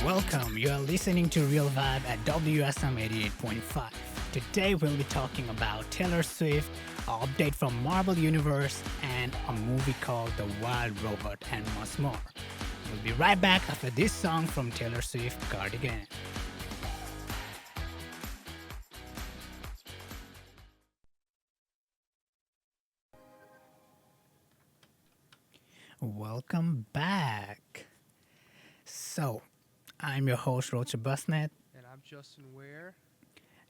Welcome. You are listening to Real Vibe at WSM 88.5. Today we'll be talking about Taylor Swift, an update from Marvel Universe, and a movie called The Wild Robot, and much more. We'll be right back after this song from Taylor Swift, Cardigan. Welcome back. So, I'm your host, Rochak Basnet, And I'm Justin Ware.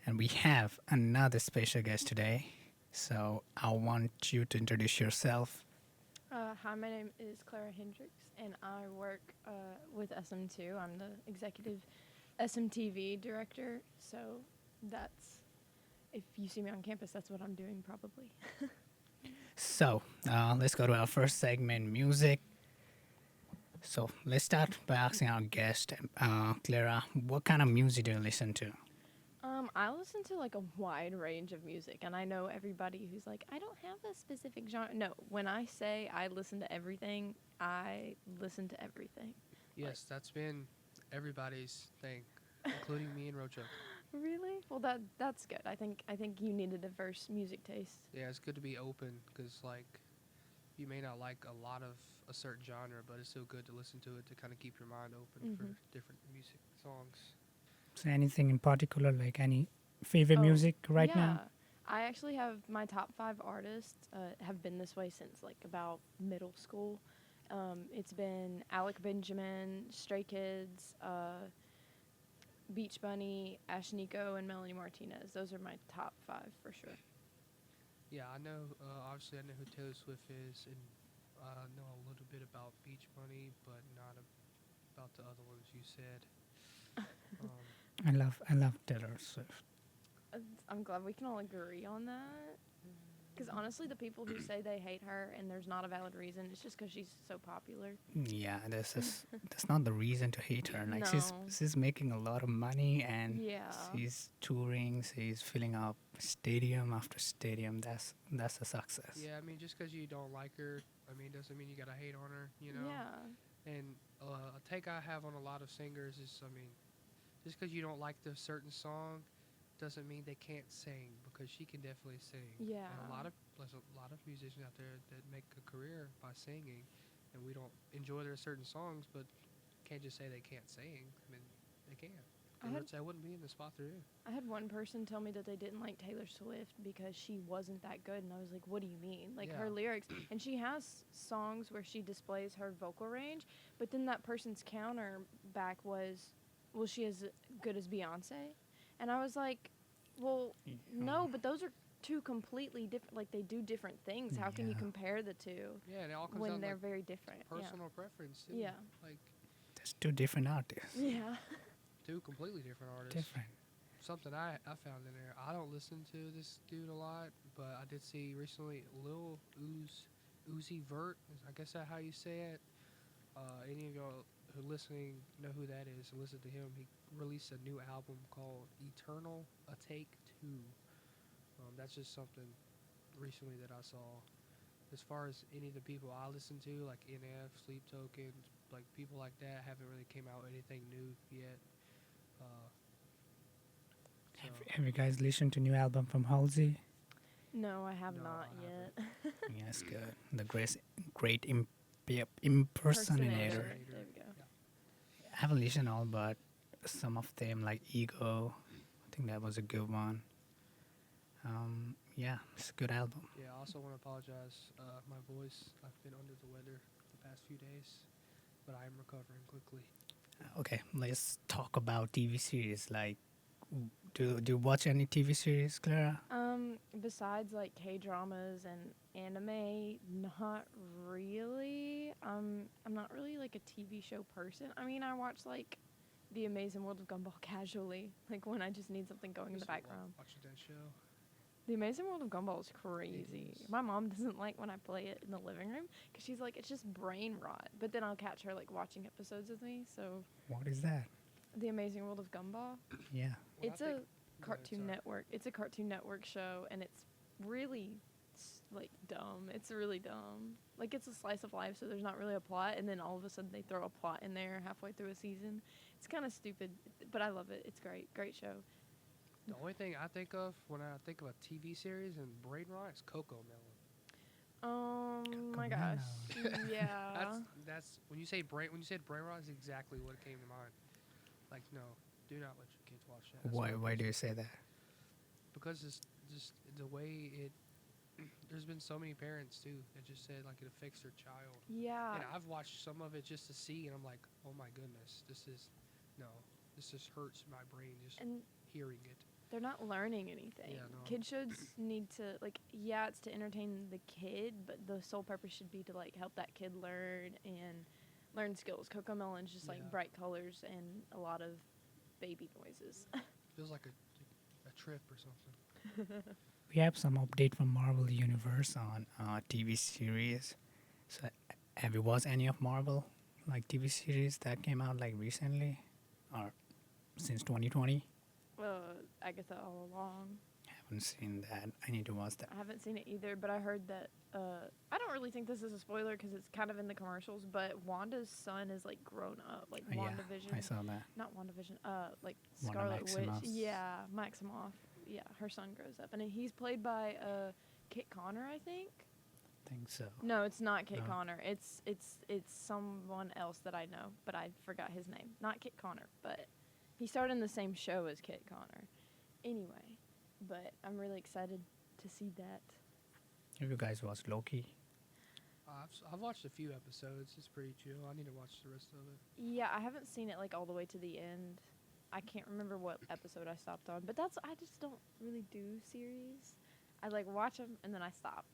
and we have another special guest today. So, I want you to introduce yourself. Hi, my name is Clara Hendricks, and I work with SM2. I'm the executive SMTV director, so that's, if you see me on campus, that's what I'm doing probably. So, let's go to our first segment, music. So, let's start by asking our guest, Clara, what kind of music do you listen to? I listen to like a wide range of music, and I know everybody who's like, I don't have a specific genre. No, when I say I listen to everything, I listen to everything. Yes, that's been everybody's thing, including me and Rochak. Really? Well, that's good. I think you need a diverse music taste. Yeah, it's good to be open because, like, you may not like a lot of a certain genre, but it's still good to listen to it to kind of keep your mind open for different music songs. So, anything in particular, like any favorite Oh, music right yeah. now? I actually have my top 5 artists have been this way since like about middle school. It's been Alec Benjamin, Stray Kids, Beach Bunny, Ash Nico, and Melanie Martinez. Those are my top 5 for sure. Yeah, I know. Obviously, I know who Taylor Swift is, and I know a little bit about Beach Bunny, but not about the other ones you said. Um, I love Taylor Swift. I'm glad we can all agree on that. Because honestly, the people who say they hate her and there's not a valid reason, it's just because she's so popular. Yeah, that's not the reason to hate her. Like she's No. she's making a lot of money and Yeah. she's touring, she's filling up stadium after stadium. That's a success. yeah, I mean, just because you don't like her, I mean, doesn't mean you gotta hate on her, you know. Yeah. And a take I have on a lot of singers is, I mean, just because you don't like the certain song, doesn't mean they can't sing because she can definitely sing. Yeah. And there's a lot of musicians out there that make a career by singing, and we don't enjoy their certain songs, but can't just say they can't sing. I mean, they can. I had, I wouldn't be in the spot they're in. I had one person tell me that they didn't like Taylor Swift because she wasn't that good, and I was like, what do you mean? Like her Yeah. lyrics, and she has songs where she displays her vocal range, but then that person's counter back was, well, she as good as Beyonce? And I was like, well, no, but those are two completely different, like they do different things. How can you Yeah. compare the two Yeah, and it all comes when down to they're like very different? personal preference too. Yeah. Like There's two different artists. Yeah. two completely different artists. Different. Something I found in there. I don't listen to this dude a lot, but I did see recently Lil Uzi Vert. I guess that's how you say it. Any of y'all who are listening know who that is. Listen to him. He released a new album called Eternal: A Take Two. That's just something recently that I saw. As far as any of the people I listen to, like NF, Sleep Token, like people like that, haven't really came out with anything new yet. Uh, so Have you guys listened to new album from Halsey? No, I have No, not I yet. Yeah, it's good. The great impersonator. There we go. I haven't listened all, but some of them like Ego. I think that was a good one. Yeah, it's a good album. Yeah, I also want to apologize. My voice, I've been under the weather the past few days, but I am recovering quickly. Okay, let's talk about TV series. Like, do you watch any TV series, Clara? Besides like K dramas and anime, not really. I'm not really like a TV show person. I mean, I watch like The Amazing World of Gumball casually, like when I just need something going in the background. Watching that show. The Amazing World of Gumball is crazy. is. My mom doesn't like when I play it in the living room because she's like, it's just brain rot. But then I'll catch her like watching episodes with me. So, What is that? The Amazing World of Gumball. Yeah. Well, It's I a think- Go ahead, Cartoon sorry. Network. It's a Cartoon Network show, and it's really like dumb. It's really dumb. Like it's a slice of life, so there's not really a plot, and then all of a sudden they throw a plot in there halfway through a season. It's kind of stupid, but I love it. It's great, great show. The only thing I think of when I think of a TV series and brain rot is Coco Melon. My gosh, yeah. That's when you say when you said brain rot is exactly what came to mind. Like no, do not let your kids watch that. That's Why do you say that? Because it's just the way it. There's been so many parents too that just said like it affects their child. Yeah. And I've watched some of it just to see, and I'm like, oh my goodness, this just hurts my brain just And hearing it. they're not learning anything. Yeah, no. Kid shows need to like yeah, it's to entertain the kid, but the sole purpose should be to like help that kid learn skills. Coco Melon's just like Yeah. bright colors and a lot of baby noises. Feels like a trip or something. We have some update from Marvel Universe on TV series. So, have you watched any of Marvel like TV series that came out like recently, or since 2020? Agatha all along. Haven't seen that. I need to watch that. I haven't seen it either, but I heard that. I don't really think this is a spoiler because it's kind of in the commercials. But Wanda's son is like grown up, like Yeah, WandaVision. I saw that. Not WandaVision. Like Wanda Scarlet Witch. Maximoff. Yeah, Maximoff. Yeah, her son grows up, and he's played by Kit Connor, I think. Think so. No, it's not Kit No. Connor. It's someone else that I know, but I forgot his name. Not Kit Connor, but he starred in the same show as Kit Connor. Anyway, but I'm really excited to see that. Have you guys watched Loki? I've watched a few episodes. It's pretty chill. I need to watch the rest of it. Yeah, I haven't seen it like all the way to the end. I can't remember what episode I stopped on, but I just don't really do series. I like watch them and then I stop.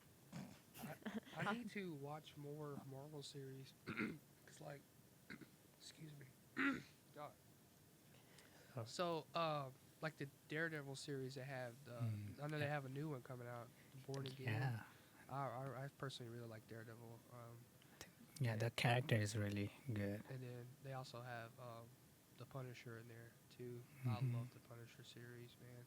I need to watch more Marvel series. Cause like, excuse me. God. Oh. So, like the Daredevil series, they have. I know they have a new one coming out, Born Again. Yeah. I personally really like Daredevil. Yeah, the character is really good. And then they also have the Punisher in there too. I love the Punisher series, man.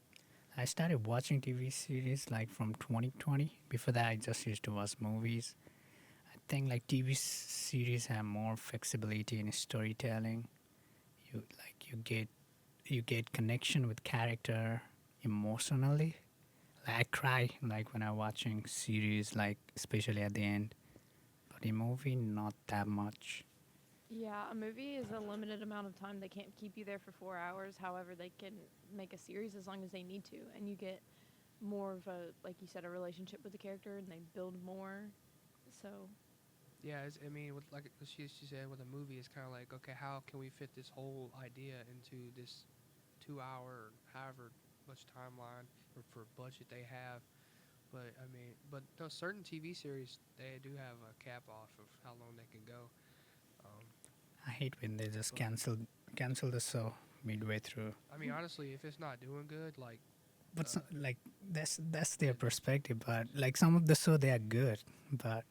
I started watching TV series like from 2020. Before that, I just used to watch movies. I think like TV series have more flexibility in storytelling. You get connection with character emotionally. Like I cry like when I'm watching series, like especially at the end. But in movie, not that much. Yeah, a movie is a limited amount of time. They can't keep you there for 4 hours. However, they can make a series as long as they need to, and you get more of a, like you said, a relationship with the character, and they build more. So, Yeah, I mean, with like she said, with a movie, it's kind of like, okay, how can we fit this whole idea into this 2 hour, however much timeline or for budget they have. But I mean, but no, certain TV series they do have a cap off of how long they can go. I hate when they just cancel the show midway through. I mean, honestly, if it's not doing good, like But like that's their perspective. But like some of the show they are good, but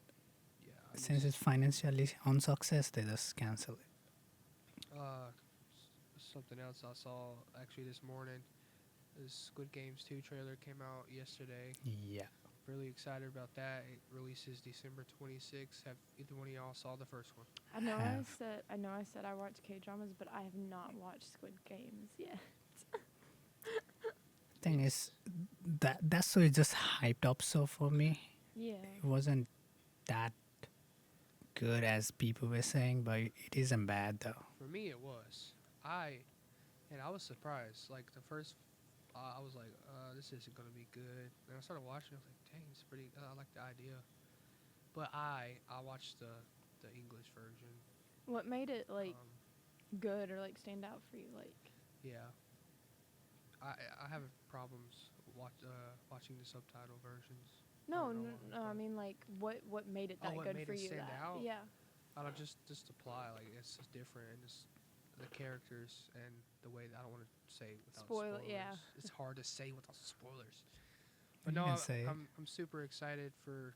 yeah, since it's financially unsuccess, they just cancel it. something else I saw actually this morning is Squid Games 2 trailer came out yesterday. Yeah. Really excited about that. It releases December 26th. Have either one of y'all saw the first one? I know Have. I said I watch K-dramas, but I have not watched Squid Games yet. Thing is, that show is just hyped up so for me. Yeah. It wasn't that good as people were saying, but it isn't bad though. For me, it was. I was surprised. Like the first, I was like, this isn't gonna be good. And I started watching. I was like, dang, it's pretty. I like the idea. But I watched the English version. What made it like Um, good or like stand out for you? Like, yeah. I have problems watching the subtitle versions. no, don't know no, why, I but- mean like what made it that what good made for it you? stand that, out? Yeah. I don't just apply like it's just different and just the characters and the way that I don't want to say without Spoil it, spoilers. yeah. It's hard to say without spoilers. You But no, can say it. I'm super excited for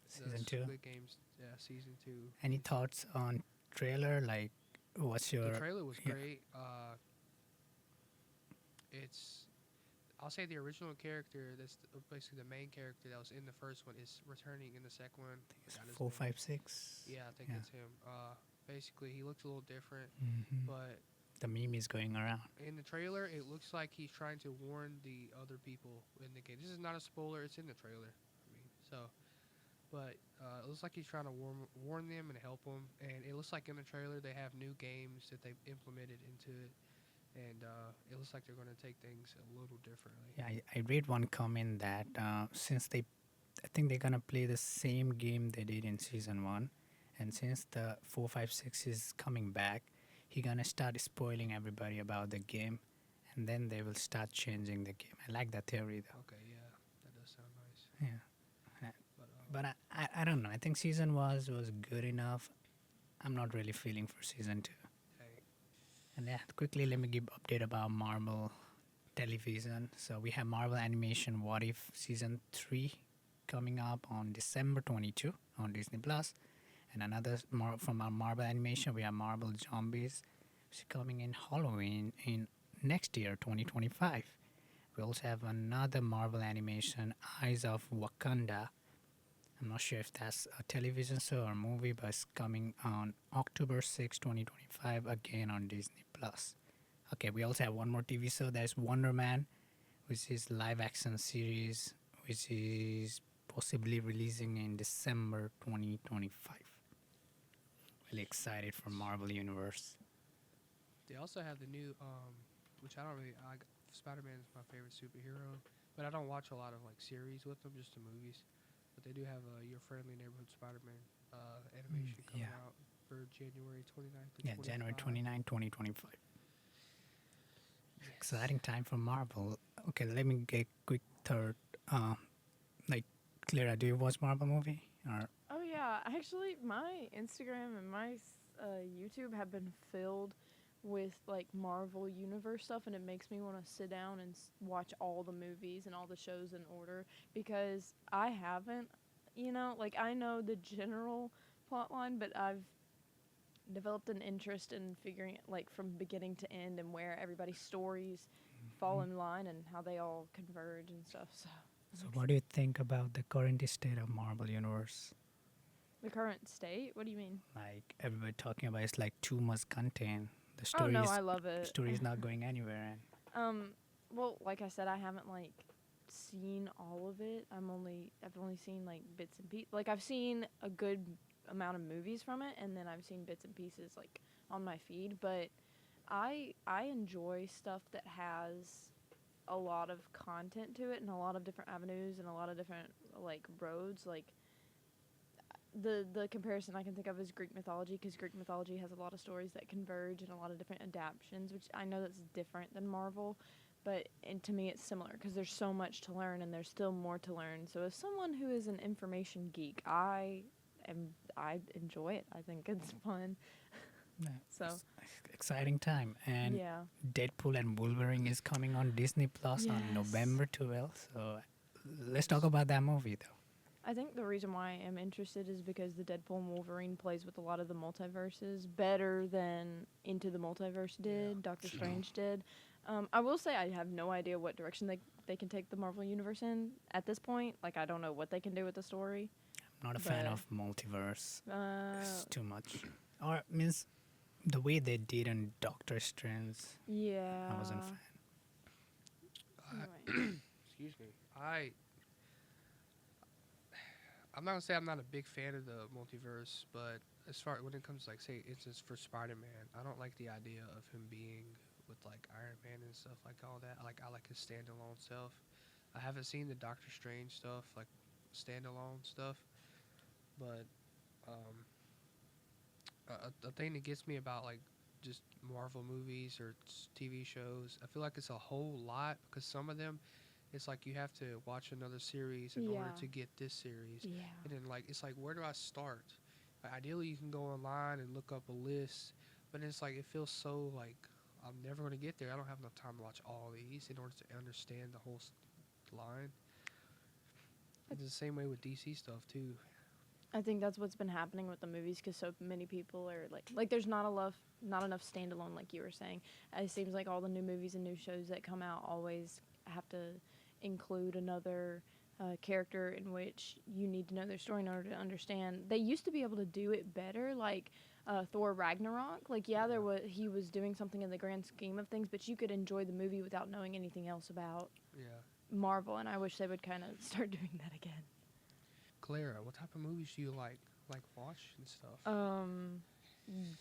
Season the 2. Squid Games, season 2. Any thoughts on trailer? Like, what's your? The trailer was yeah. great. I'll say the original character that's basically the main character that was in the first one is returning in the second one. It's Forgot his four, name. five, six. Yeah, I think Yeah. it's him. Basically, he looks a little different, Hmm. but The meme is going around. in the trailer, it looks like he's trying to warn the other people in the game. This is not a spoiler; it's in the trailer. I mean, so, but it looks like he's trying to warn them and help them. And it looks like in the trailer they have new games that they've implemented into it, and it looks like they're going to take things a little differently. Yeah, I read one comment that since I think they're gonna play the same game they did in season one, and since the 456 is coming back, he gonna start spoiling everybody about the game, and then they will start changing the game. I like that theory though. Okay, yeah, that does sound nice. Yeah, But but I don't know. I think season was good enough. I'm not really feeling for season two. hey, And yeah, quickly let me give update about Marvel television. So we have Marvel Animation What If season 3 coming up on December 22 on Disney Plus, and another from our Marvel Animation we have Marvel Zombies, which is coming in Halloween in next year 2025. We also have another Marvel Animation Eyes of Wakanda. I'm not sure if that's a television show or movie, but it's coming on October 6, 2025, again on Disney Plus. Okay, we also have one more TV show that's Wonder Man, which is live action series, which is possibly releasing in December 2025. Really excited for Marvel Universe. they also have the new, which I don't really. Spider-Man is my favorite superhero, but I don't watch a lot of like series with them, just the movies. But they do have Your Friendly Neighborhood Spider-Man animation coming yeah. out for January 29th to Yeah, January 25. 29, 2025. Yes. Exciting time for Marvel. Okay, let me get quick third. Like, Clara, do you watch Marvel movie? Or Oh yeah, actually, my Instagram and my YouTube have been filled with like Marvel Universe stuff, and it makes me want to sit down and watch all the movies and all the shows in order because I haven't, like I know the general plot line, but I've developed an interest in figuring it like from beginning to end and where everybody's stories fall in line and how they all converge and stuff. So, so what do you think about the current state of Marvel Universe? the current state? What do you mean? Like everybody talking about it's like too much content. The Oh story no, is I love it. story is not going anywhere. And Well, like I said, I haven't like seen all of it. I've only seen like bits and pieces. Like I've seen a good amount of movies from it, and then I've seen bits and pieces like on my feed. But I enjoy stuff that has a lot of content to it and a lot of different avenues and a lot of different like roads. Like the comparison I can think of is Greek mythology, because Greek mythology has a lot of stories that converge and a lot of different adaptations, which I know that's different than Marvel, but and to me it's similar because there's so much to learn and there's still more to learn. So as someone who is an information geek, I enjoy it. I think it's fun. yeah, So it's exciting time. And yeah, Deadpool and Wolverine is coming on Disney Plus on Yes. November 12th. So let's talk about that movie though. I think the reason why I am interested is because the Deadpool and Wolverine plays with a lot of the multiverses better than Into the Multiverse did, Doctor Strange did. I will say I have no idea what direction they can take the Marvel Universe in at this point. Like, I don't know what they can do with the story. I'm not a fan But- of multiverse. It's Uh, too much. Or means the way they did in Doctor Strange, yeah. I wasn't a fan. Anyway. Excuse me. I'm not gonna say I'm not a big fan of the multiverse, but as far when it comes to, like, say instance for Spider-Man, I don't like the idea of him being with like Iron Man and stuff like all that. I like his standalone self. I haven't seen the Doctor Strange stuff, like standalone stuff, but a thing that gets me about like just Marvel movies or TV shows, I feel like it's a whole lot because some of them, it's like you have to watch another series in order Yeah. to get this series. Yeah. And then, like, it's like, where do I start? Like, ideally, you can go online and look up a list, but it's like, it feels so like I'm never going to get there. I don't have enough time to watch all these in order to understand the whole line. It's the same way with DC stuff, too. I think that's what's been happening with the movies because so many people are like there's not enough standalone, like you were saying. It seems like all the new movies and new shows that come out always have to include another character in which you need to know their story in order to understand. They used to be able to do it better, like Thor Ragnarok. Like, yeah, he was doing something in the grand scheme of things, but you could enjoy the movie without knowing anything else about Marvel, and I wish they would kind of start doing that again. Clara, what type of movies do you like watch and stuff?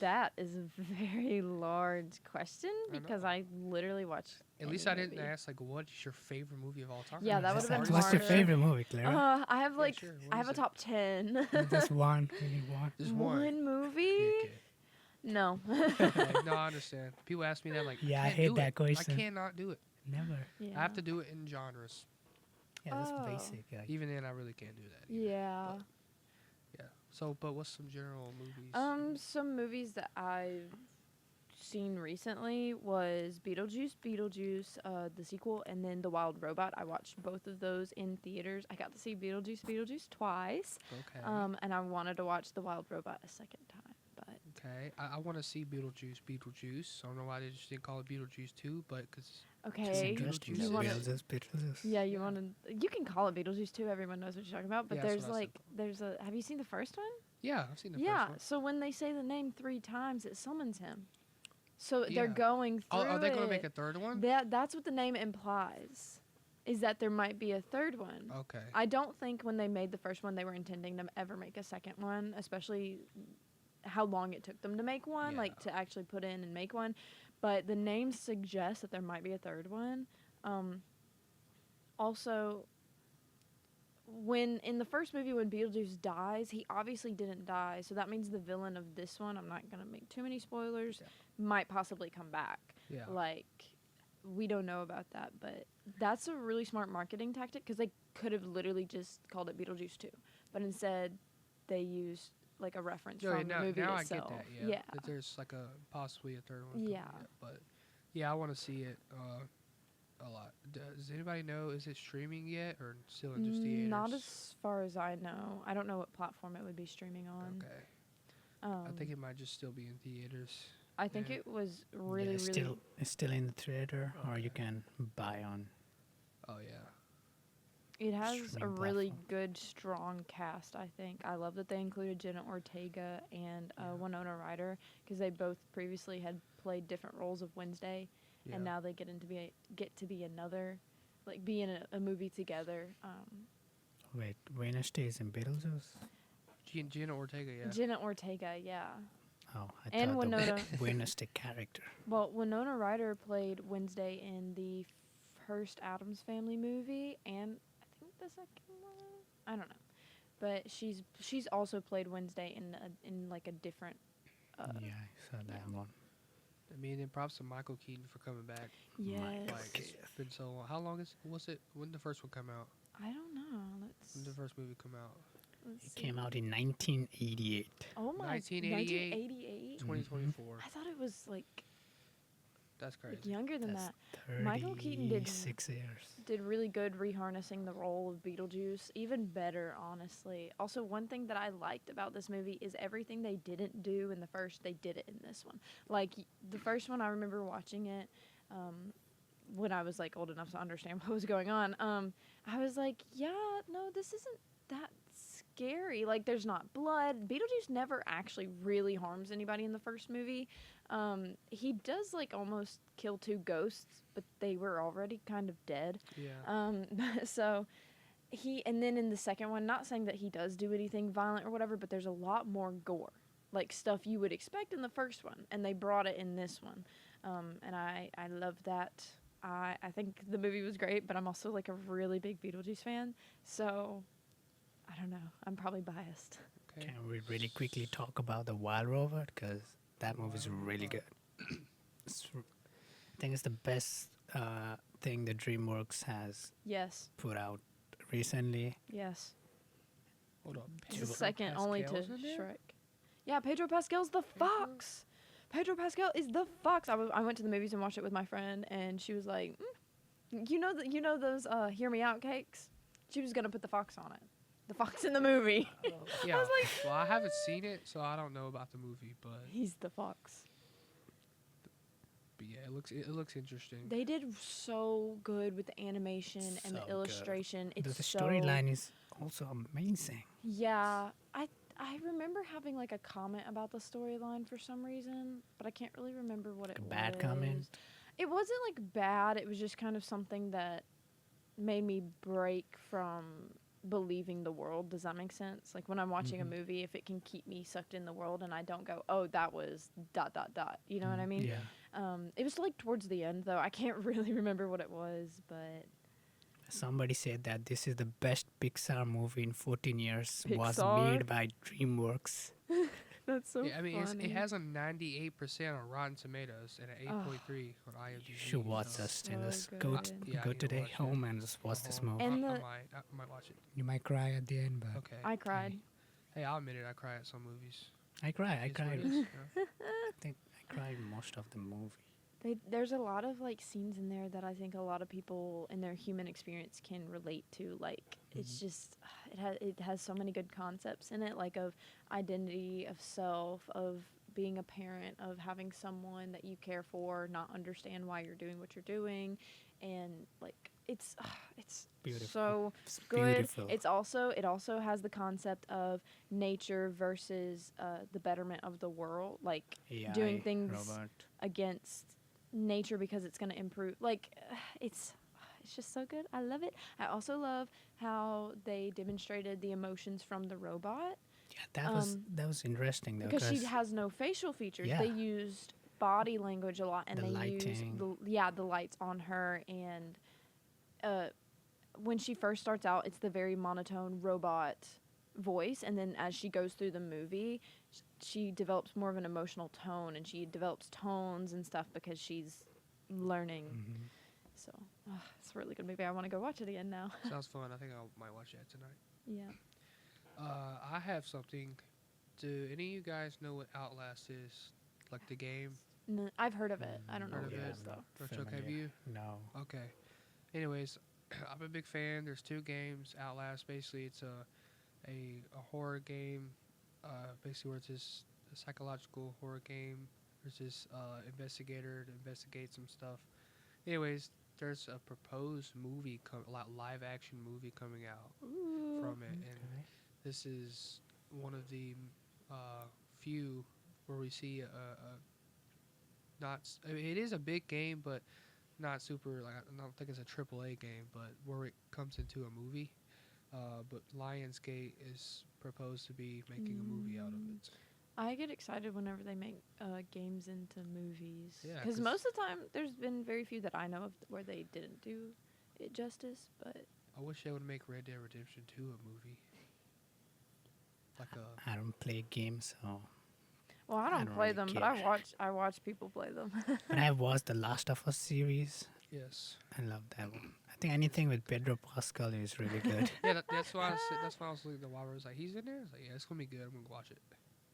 That is a very large question because I literally watch. At least I didn't ask what is your favorite movie of all time? Yeah, that would have been harder. What's your favorite movie, Clara? I have I have a top 10. Just one. Really one. Just one movie? No. No, I understand. People ask me that I hate that question. I cannot do it. Never. Yeah. I have to do it in genres. Yeah, that's basic. Even then, I really can't do that. Yeah. But, yeah. So, but what's some general movies? Some movies that I've seen recently was Beetlejuice, the sequel, and then The Wild Robot. I watched both of those in theaters. I got to see Beetlejuice twice. Okay. And I wanted to watch The Wild Robot a second time. But okay, I want to see Beetlejuice. I don't know why they just didn't call it Beetlejuice 2, but because Beetlejuice. Yeah, you can call it Beetlejuice 2. Everyone knows what you're talking about. But have you seen the first one? Yeah, I've seen the first one. Yeah, so when they say the name 3 times, it summons him. So they're going through are they going to make a third one? That's what the name implies, is that there might be a third one. Okay. I don't think when they made the first one they were intending to ever make a second one, especially how long it took them to make one, to actually put in and make one. But the name suggests that there might be a third one. Also, when in the first movie when Beetlejuice dies, he obviously didn't die, so that means the villain of this one, I'm not going to make too many spoilers, might possibly come back. Yeah. We don't know about that, but that's a really smart marketing tactic because they could have literally just called it Beetlejuice 2, but instead they used a reference from the movie now itself. I get that, yeah. That there's possibly a third one. Yeah. But yeah, I want to see it a lot. Does anybody know, is it streaming yet or still in just theaters? Not as far as I know. I don't know what platform it would be streaming on. Okay. I think it might just still be in theaters. I think it was really, it's still in the theater, or you can buy on. Oh yeah. It has a really good, strong cast, I think. I love that they included Jenna Ortega and Winona Ryder because they both previously had played different roles of Wednesday, and now they get to be another, be in a movie together. Wait, Wednesday is in Beetlejuice? Jenna Ortega, yeah. Jenna Ortega, yeah. Oh, I and thought Winona, the Wednesday character. Well, Winona Ryder played Wednesday in the first Addams Family movie, and the second one, I don't know, but she's also played Wednesday in a different. Yeah, I saw that one. I mean, and props to Michael Keaton for coming back. Yes. It's been so long. How long was it? When did the first one come out? I don't know. When did the first movie come out? It came out in 1988. Oh my! 1988. 2024. I thought it was That's crazy. Younger than That's that. Michael Keaton did 6 years. Did really good reharnessing the role of Beetlejuice. Even better, honestly. Also, one thing that I liked about this movie is everything they didn't do in the first, they did it in this one. The first one, I remember watching it when I was old enough to understand what was going on. I was no, this isn't that scary. There's not blood. Beetlejuice never actually really harms anybody in the first movie. He does almost kill 2 ghosts, but they were already kind of dead. Yeah. So and then in the second one, not saying that he does do anything violent or whatever, but there's a lot more gore, stuff you would expect in the first one, and they brought it in this one. And I love that. I think the movie was great, but I'm also a really big Beetlejuice fan, so I don't know. I'm probably biased. Okay. Can we really quickly talk about The Wild Robot? Because that movie's really good. I think it's the best thing the DreamWorks has put out recently. Yes. Hold on. It's the second only to Shrek. Yeah, Pedro Pascal's the fox. Pedro Pascal is the fox. I went to the movies and watched it with my friend, and she was like, you know those Hear Me Out cakes? She was going to put the fox on it. The fox in the movie. Yeah. I was well, I haven't seen it, so I don't know about the movie, but he's the fox. but yeah, it looks interesting. They did so good with the animation and So the good. illustration. It's The so storyline is also amazing. Yeah, I remember having like a comment about the storyline for some reason, but I can't really remember what it A was. bad comment. It wasn't like bad. It was just kind of something that made me break from believing the world. Does that make sense? Like when I'm watching a Mhm. movie, if it can keep me sucked in the world and I don't go, "Oh, that was dot dot dot." You know what I mean? Yeah. It was like towards the end though. I can't really remember what it was, but Somebody said that this is the best Pixar movie in 14 years. Was Pixar? made by DreamWorks. that's so Yeah, I mean, funny. it has a 98% on Rotten Tomatoes and an 8.3 on IMDb. You should watch so- this and So just go good. Yeah, I go need to today watch it. home and just watch this movie. And I the- might watch it. You might cry at the end, but Okay. I cried. Hey, I'll admit it. I cry at some movies. I cried. I It's what cried. it is, yeah. I think I cried most of the movie. There's a lot of like scenes in there that I think a lot of people in their human experience can relate to. Like it's just it has so many good concepts in it, like of identity, of self, of being a parent, of having someone that you care for not understand why you're doing what you're doing, and like it's Beautiful. so It's good. beautiful. It also has the concept of nature versus the betterment of the world, like doing AI, things Robert. against nature because it's going to improve. Like it's just so good. I love it. I also love how they demonstrated the emotions from the robot Yeah, that was interesting though. because she has no facial features. Yeah. They used body language a lot, and The they used lighting. the lights on her. And when she first starts out, it's the very monotone robot voice, and then as she goes through the movie, she develops more of an emotional tone, and she develops tones and stuff because she's learning. Mhm. So it's a really good movie. I want to go watch it again now. Sounds fun. I think I might watch that tonight. Yeah. I have something. Do any of you guys know what Outlast is? Like the game? I've heard of it. I don't know Heard what of it it? is though. Rochak, have familiar. you? No. Okay. Anyways, I'm a big fan. There's two games. Outlast, basically, it's a horror game. Basically, where it's this a psychological horror game. There's this investigator to investigate some stuff. Anyways, there's a proposed movie, live action movie coming out from it, and Okay. this is one of the few where we see not. I mean, it is a big game, but not super. Like I don't think it's a AAA game, but where it comes into a movie. But Lionsgate is proposed to be making a movie out of it. I get excited whenever they make games into movies. Yeah, Because 'cause- most of the time, there's been very few that I know of where they didn't do it justice. But I wish they would make Red Dead Redemption 2 a movie. Like a I don't play games, so well, I don't don't play really them, but care. I watch people play them. but I have watched the Last of Us series. yes. I love that one. I think anything with Pedro Pascal is really good. Yeah, that's why that's why I was looking at the Wire. Was like, he's in there. I was like, yeah, it's gonna be good. I'm gonna watch it.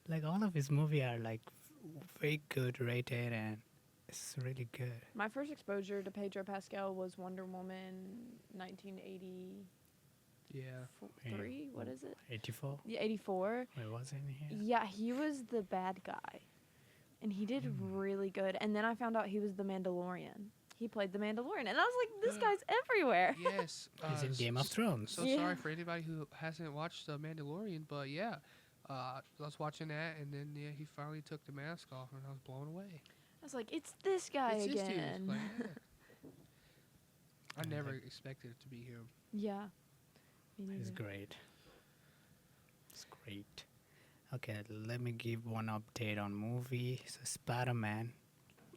Like all of his movies are like very good rated and it's really good. My first exposure to Pedro Pascal was Wonder Woman 1983. Yeah. What is it? 84. Yeah, 84. Wait, was it in here? Yeah, he was the bad guy. And he did really good. And then I found out he was the Mandalorian. He played the Mandalorian. And I was like, this guy's everywhere. Yes. He's in Game of Thrones. So Yeah. sorry for anybody who hasn't watched The Mandalorian, but yeah, I was watching that, and then yeah, he finally took the mask off, and I was blown away. I was like, it's this guy It's this dude. again. Like, yeah. I Yeah, never like- expected it to be him. Yeah. Me It's neither. great. It's great. Okay, let me give one update on movie. So Spider-Man,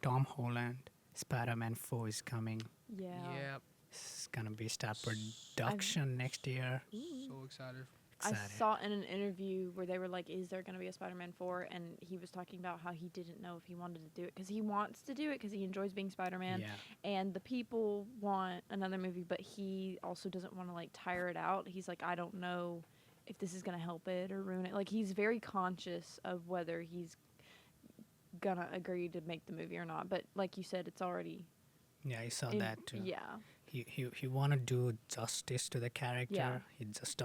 Tom Holland, Spider-Man 4 is coming. Yeah. Yeah. It's gonna be start production next year. So excited. I Excited. saw in an interview where they were like, is there going to be a Spider-Man 4? And he was talking about how he didn't know if he wanted to do it because he wants to do it because he enjoys being Spider-Man. Yeah. And the people want another movie, but he also doesn't want to like tire it out. He's like, I don't know if this is going to help it or ruin it. Like he's very conscious of whether he's going to agree to make the movie or not. But like you said, it's already Yeah, I saw in- that too. Yeah. He wanna do justice to the character. Yeah. He just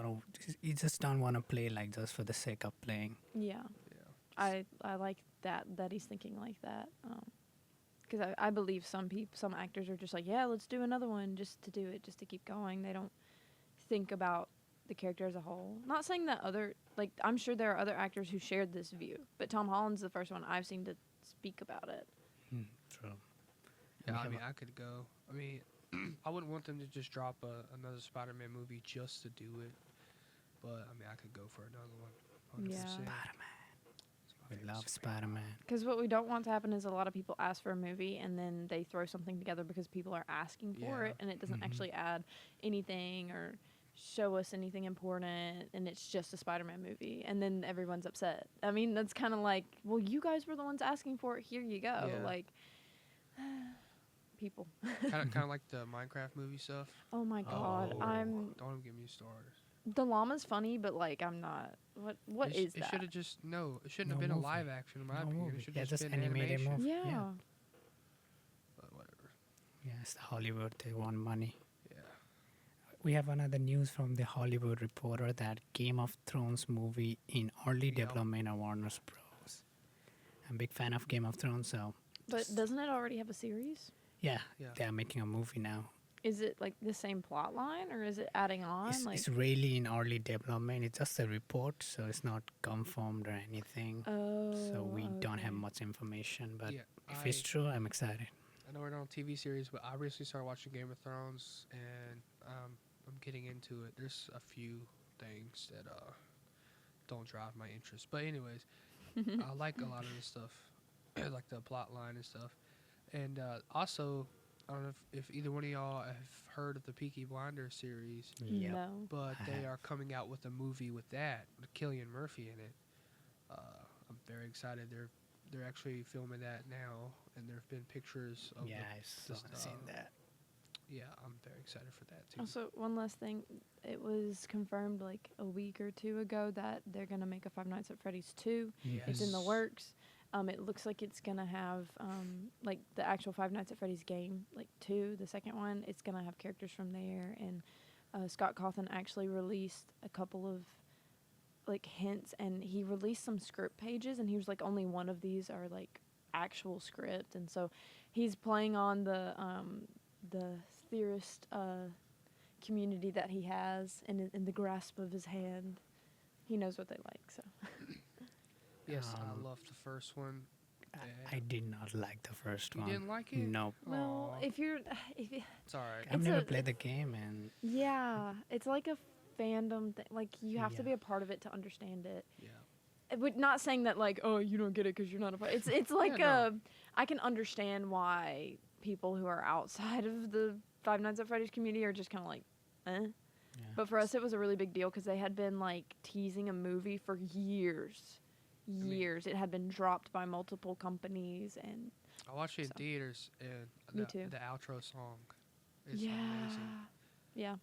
don't wanna play like just for the sake of playing. Yeah. Yeah. I like that he's thinking like that. Because I believe some actors are just like, yeah, let's do another one just to do it, just to keep going. They don't think about the character as a whole. Not saying that I'm sure there are other actors who shared this view, but Tom Holland's the first one I've seen to speak about it. True. Yeah, We I have mean, I could go. I mean, I wouldn't want them to just drop another Spider-Man movie just to do it. But I mean, I could go for another one. 100%. Yeah. Spider-Man. It's my We favorite love superhero. Spider-Man. Because what we don't want to happen is a lot of people ask for a movie and then they throw something together because people are asking for Yeah. it, and it doesn't Mhm. actually add anything or show us anything important, and it's just a Spider-Man movie, and then everyone's upset. I mean, that's kind of like, well, you guys were the ones asking for it. Here you go. Yeah. Like, people. kind of like the Minecraft movie stuff. Oh my God, Oh. Don't even get me started. the llama's funny, but like, I'm not. What is It that? should have just it shouldn't No have been movie. a live action in my No opinion. movie. It should Yeah, have just just been animated animation. movie. Yeah. Yeah. But whatever. Yes, Hollywood, they want money. Yeah. We have another news from the Hollywood Reporter that Game of Thrones movie in early Yep. development at Warner Bros. I'm a big fan of Game of Thrones, so But doesn't it already have a series? yeah, Yeah. they are making a movie now. Is it like the same plot line, or is it adding on? It's really in early development. It's just a report, so it's not confirmed or anything. oh, So we don't have okay. much information, but Yeah. if it's true, I'm excited. I know we're not on TV series, but I recently started watching Game of Thrones, and I'm getting into it. There's a few things that don't drive my interest, but anyways, I like a lot of the stuff, like the plot line and stuff, and also I don't know if either one of y'all have heard of the Peaky Blinders series, Yep. No. but I they have. are coming out with a movie with that, with Cillian Murphy in it. I'm very excited. They're actually filming that now, and there have been pictures of Yeah, the I've seen that. yeah, I'm very excited for that too. Also, one last thing. It was confirmed like a week or two ago that they're going to make a Five Nights at Freddy's 2. It's in the Yes. works. It looks like it's going to have, like, the actual Five Nights at Freddy's game, like, 2, the second one. It's going to have characters from there. And Scott Cawthon actually released a couple of, like, hints. And he released some script pages. And he was like, only one of these are, like, actual script. And so he's playing on the theorist community that he has in the grasp of his hand. He knows what they like, so. Yes, I Um, loved the first one. I did not like the first You one. didn't like it? No, Well, Aw. if you It's alright. I've It's never a- played the game, and yeah, it's like a fandom thing. Like, you have to Yeah. be a part of it to understand it. Yeah. Not saying that, like, oh, you don't get it because you're not a part. It's like Yeah, I can understand why people who are outside of the Five Nights at Freddy's community are just kind of like, eh. yeah. But for us, it was a really big deal because they had been, like, teasing a movie for years. mean- Years. It had been dropped by multiple companies, and I watched it in So. theaters, and Me too. the outro song is yeah, amazing. yeah.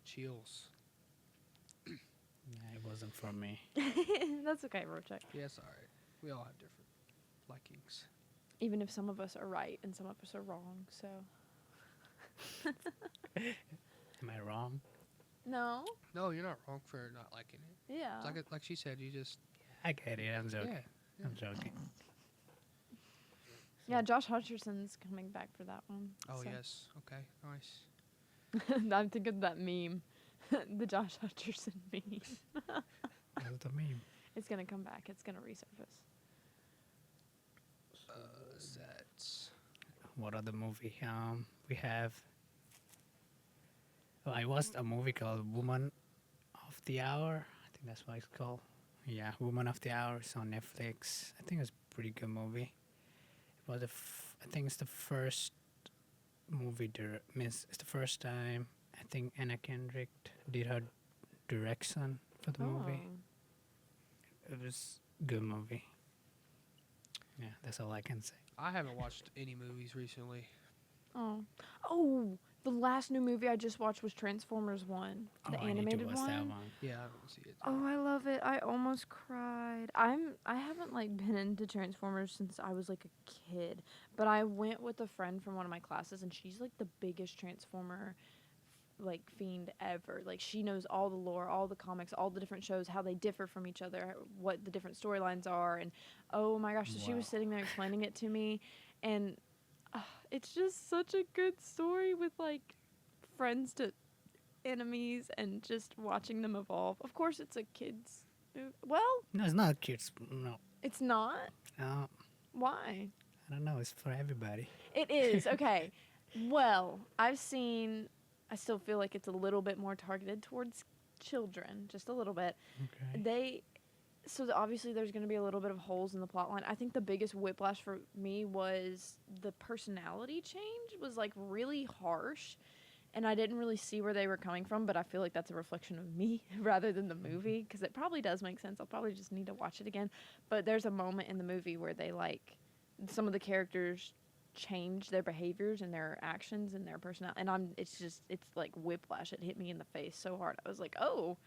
Chills. Yeah, it wasn't for me. That's okay, Rochak. Yeah, it's alright. We all have different likings. Even if some of us are right and some of us are wrong, so. Am I wrong? No. No, you're not wrong for not liking it. Yeah. It's like she said, you just I get it. I'm joking. yeah. I'm joking. Yeah, Josh Hutcherson's coming back for that one. Oh so. yes. Okay. Nice. I'm thinking of that meme, the Josh Hutcherson meme. That's the meme. It's gonna come back. It's gonna resurface. That's What other movie? We have. Oh, I watched a movie called Woman of the Hour. I think that's what it's called. Yeah, Woman of the Hour. It's on Netflix. I think it's a pretty good movie. It was I think it's the first movie. It's the first time I think Anna Kendrick did her direction for the movie. It was a good movie. Yeah, that's all I can say. I haven't watched any movies recently. Oh. Oh, the last new movie I just watched was Transformers 1, the Oh, I need to animated watch one. that one. Yeah, I haven't seen it. Oh, I love it. I almost cried. I haven't like been into Transformers since I was like a kid, but I went with a friend from one of my classes, and she's like the biggest Transformer like fiend ever. Like, she knows all the lore, all the comics, all the different shows, how they differ from each other, what the different storylines are, and oh my gosh, so she was Wow. sitting there explaining it to me, and It's just such a good story with like friends to enemies and just watching them evolve. Of course, it's a kids movie. Well, No, it's not kids. No, it's not. no, Why? I don't know. It's for everybody. It is. Okay. Well, I've seen I still feel like it's a little bit more targeted towards children, just a little bit. Okay. They obviously there's going to be a little bit of holes in the plot line. I think the biggest whiplash for me was the personality change was like really harsh, and I didn't really see where they were coming from, but I feel like that's a reflection of me rather than the movie, because it probably does make sense. I'll probably just need to watch it again. But there's a moment in the movie where they like some of the characters change their behaviors and their actions and their personality, and it's like whiplash. It hit me in the face so hard. I was like, oh,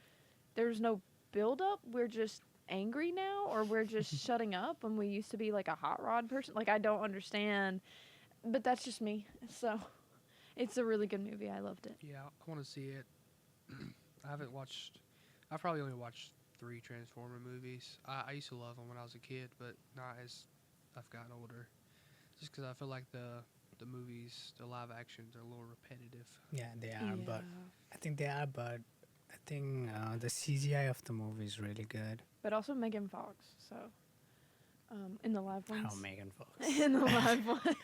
there's no build up. We're just angry now, or we're just shutting up when we used to be like a hot rod person. Like, I don't understand, but that's just me. So it's a really good movie. I loved it. Yeah, I want to see it. I haven't watched. I probably only watched 3 Transformer movies. I used to love them when I was a kid, but not as I've gotten older. Just because I feel like the movies, the live actions, are a little repetitive. Yeah, they are, but I think they are, but I think the CGI of the movie is really good. But also Megan Fox. So in the live ones. Oh, Megan Fox. In the live ones. I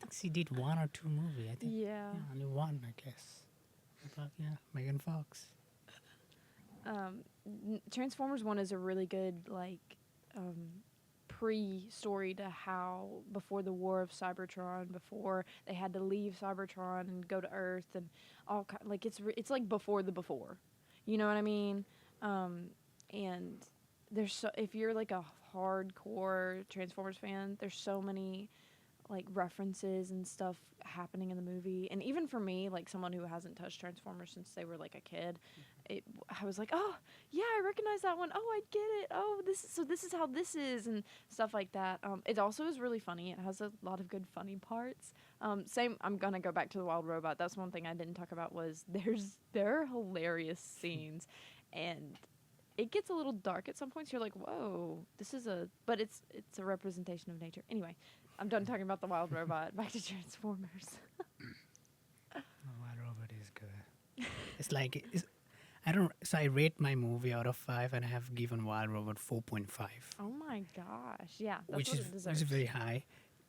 think she did 1 or 2 movies. I think. Yeah. Only 1, I guess. But yeah, Megan Fox. Transformers 1 is a really good like pre-story to how before the war of Cybertron, before they had to leave Cybertron and go to Earth and all like it's like before the before. You know what I mean? And there's if you're like a hardcore Transformers fan, there's so many like references and stuff happening in the movie. And even for me, like someone who hasn't touched Transformers since they were like a kid, I was like, oh yeah, I recognize that one. Oh, I get it. Oh, this is how this is and stuff like that. It also is really funny. It has a lot of good funny parts. I'm gonna go back to the Wild Robot. That's one thing I didn't talk about was there are hilarious scenes, and it gets a little dark at some points. You're like, whoa, but it's a representation of nature. Anyway, I'm done talking about the Wild Robot. Back to Transformers. Wild Robot is good. It's like I rate my movie out of 5, and I have given Wild Robot 4.5. Oh my gosh, yeah, that's which what is it deserves. very high,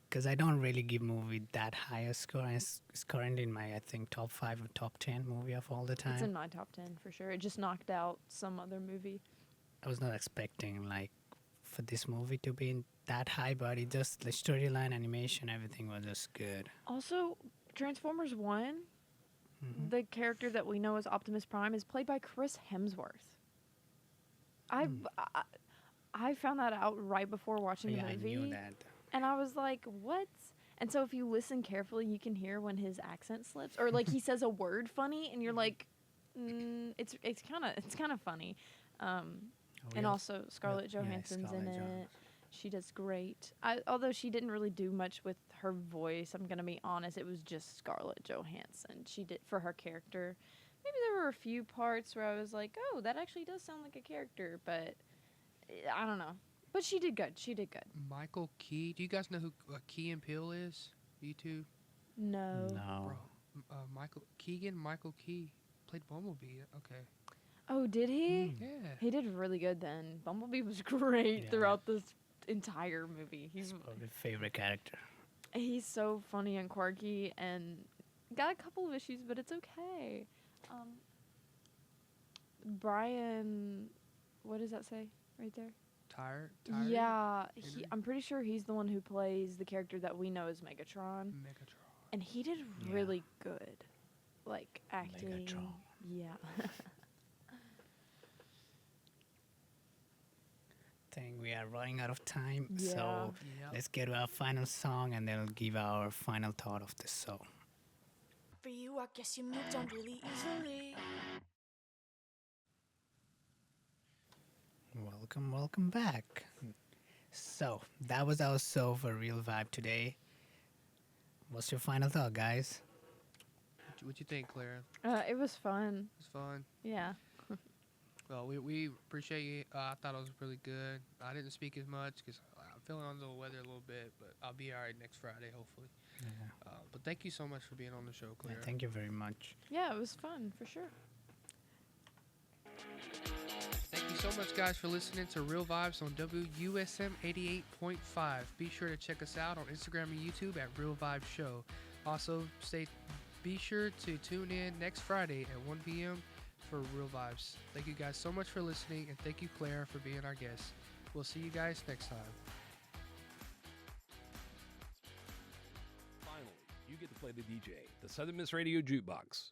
because I don't really give movie that high a score. And it's currently in my, I think, top 5 or top 10 movie of all the time. It's in my top 10 for sure. It just knocked out some other movie. I was not expecting like for this movie to be in that high, but it just the storyline, animation, everything was just good. Also, Transformers 1, the character that we know as Optimus Prime is played by Chris Hemsworth. I found that out right before watching the movie. I knew that. And I was like, what? And so if you listen carefully, you can hear when his accent slips, or like he says a word funny, and you're like, it's kind of funny. And also Scarlett Johansson's in it. She does great. Although she didn't really do much with her voice, I'm gonna be honest. It was just Scarlett Johansson. She did for her character. Maybe there were a few parts where I was like, oh, that actually does sound like a character, but I don't know. But she did good. Michael Key. Do you guys know who Key and Peele is? You two? No. Bro, Michael Key played Bumblebee. Okay. Oh, did he? Yeah. He did really good then. Bumblebee was great throughout this entire movie. He's my favorite character. He's so funny and quirky and got a couple of issues, but it's okay. Brian, what does that say right there? Tired? Yeah, I'm pretty sure he's the one who plays the character that we know as Megatron. And he did really good, like acting. Megatron. Yeah. I think we are running out of time, Yeah. so let's get to our final song, and then we'll give our final thought of this song. For you, I guess you moved on really easily. Welcome back. So, that was our show for Real Vibe today. What's your final thought, guys? What'd you think, Clara? It was fun. It was fun. Yeah. Well, we appreciate you. I thought it was really good. I didn't speak as much because I'm feeling under the weather a little bit, but I'll be all right next Friday, hopefully. Yeah. But thank you so much for being on the show, Yeah, Clara. thank you very much. Yeah, it was fun for sure. Thank you so much, guys, for listening to Real Vibes on WUSM 88.5. Be sure to check us out on Instagram and YouTube at Real Vibes Show. Also, be sure to tune in next Friday at 1 p.m. for Real Vibes. Thank you guys so much for listening, and thank you, Clara, for being our guest. We'll see you guys next time. Finally, you get to play the DJ, the Southern Miss Radio Jukebox.